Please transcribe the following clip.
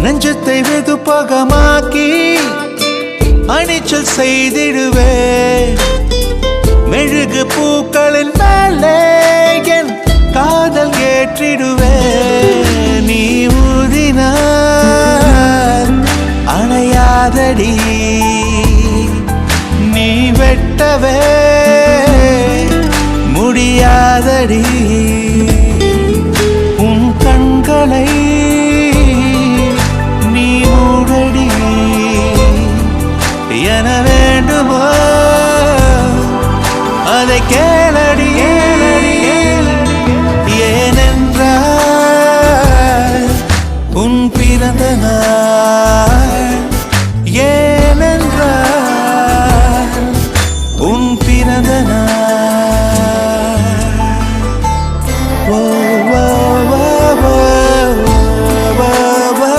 நெஞ்சத்தை வெகு பகமாக்கி அணிச்சல் செய்திடுவே மெழுகு பூக்களின் மேலே என் காதல் ஏற்றிடுவே நீ ஊதினார் அணையாதடி நீ வெட்டவே முடியாதடி உன் கண்களை நீ மூடடி என வேண்டுமோ அதை கேளடி ஏனென்றால் உன் பிறந்த நாள்